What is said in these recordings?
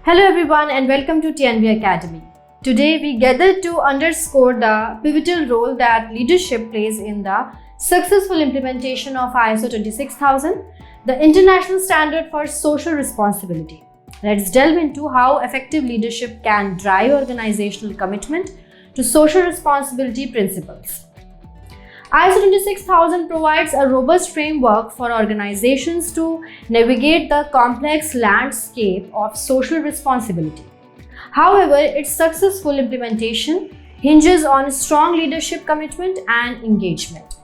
Hello everyone and welcome to TNV Academy. Today we gathered to underscore the pivotal role that leadership plays in the successful implementation of ISO 26000, the international standard for social responsibility. Let's delve into how effective leadership can drive organizational commitment to social responsibility principles. ISO 26000 provides a robust framework for organizations to navigate the complex landscape of social responsibility. However, its successful implementation hinges on strong leadership commitment and engagement.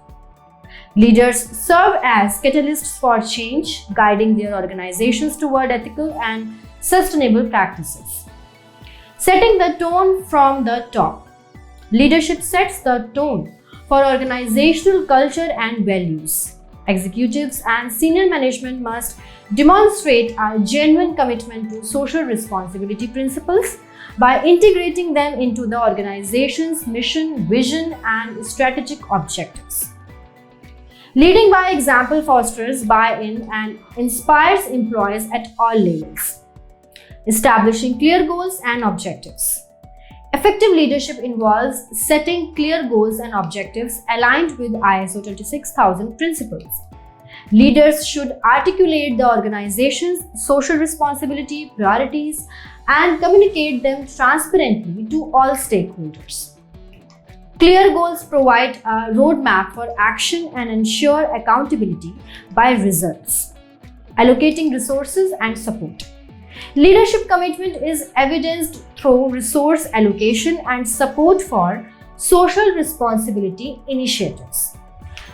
Leaders serve as catalysts for change, guiding their organizations toward ethical and sustainable practices. Setting the tone from the top. Leadership sets the tone for organizational culture and values. Executives and senior management must demonstrate a genuine commitment to social responsibility principles by integrating them into the organization's mission, vision, and strategic objectives. Leading by example fosters buy-in and inspires employees at all levels. Establishing clear goals and objectives. Effective leadership involves setting clear goals and objectives aligned with ISO 26000 principles. Leaders should articulate the organization's social responsibility priorities and communicate them transparently to all stakeholders. Clear goals provide a roadmap for action and ensure accountability by results. Allocating resources and support. Leadership commitment is evidenced through resource allocation and support for social responsibility initiatives.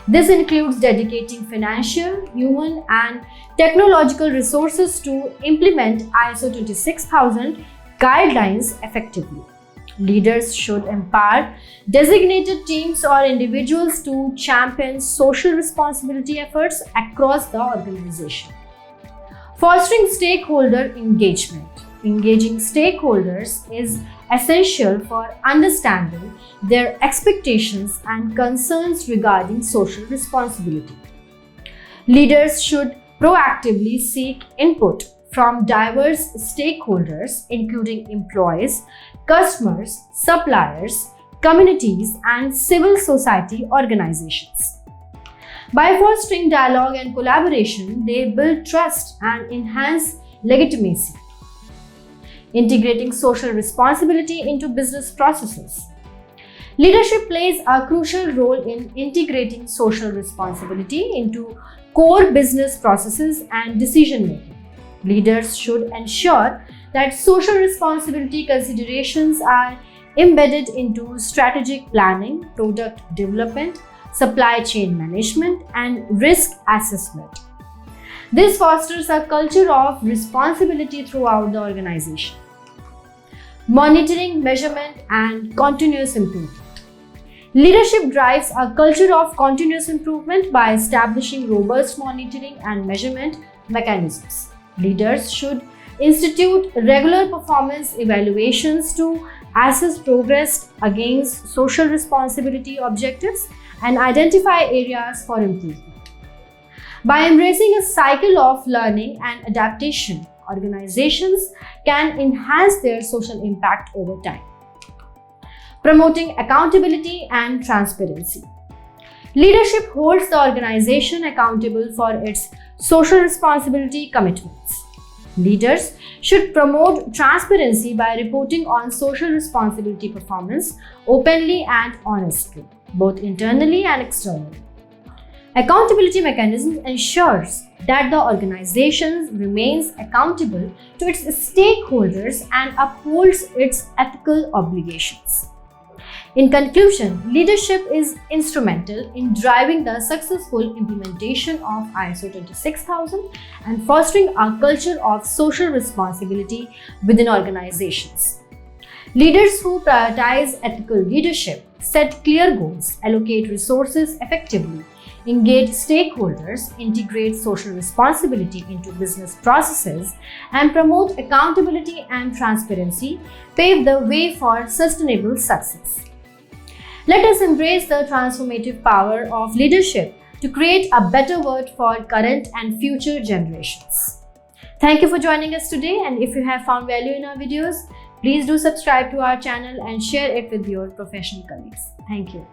This includes dedicating financial, human, and technological resources to implement ISO 26000 guidelines effectively. Leaders should empower designated teams or individuals to champion social responsibility efforts across the organization. Fostering stakeholder engagement. Engaging stakeholders is essential for understanding their expectations and concerns regarding social responsibility. Leaders should proactively seek input from diverse stakeholders, including employees, customers, suppliers, communities, and civil society organizations. By fostering dialogue and collaboration, they build trust and enhance legitimacy. Integrating social responsibility into business processes. Leadership plays a crucial role in integrating social responsibility into core business processes and decision making. Leaders should ensure that social responsibility considerations are embedded into strategic planning, product development, supply chain management, and risk assessment. This fosters a culture of responsibility throughout the organization. Monitoring, measurement, and continuous improvement. Leadership drives a culture of continuous improvement by establishing robust monitoring and measurement mechanisms. Leaders should institute regular performance evaluations to assess progress against social responsibility objectives and identify areas for improvement. By embracing a cycle of learning and adaptation, organizations can enhance their social impact over time. Promoting accountability and transparency. Leadership holds the organization accountable for its social responsibility commitments. Leaders should promote transparency by reporting on social responsibility performance openly and honestly, both internally and externally. Accountability mechanisms ensures that the organization remains accountable to its stakeholders and upholds its ethical obligations. In conclusion, leadership is instrumental in driving the successful implementation of ISO 26000 and fostering a culture of social responsibility within organizations. Leaders who prioritize ethical leadership, set clear goals, allocate resources effectively, engage stakeholders, integrate social responsibility into business processes, and promote accountability and transparency pave the way for sustainable success. Let us embrace the transformative power of leadership to create a better world for current and future generations. Thank you for joining us today, and if you have found value in our videos, please do subscribe to our channel and share it with your professional colleagues. Thank you.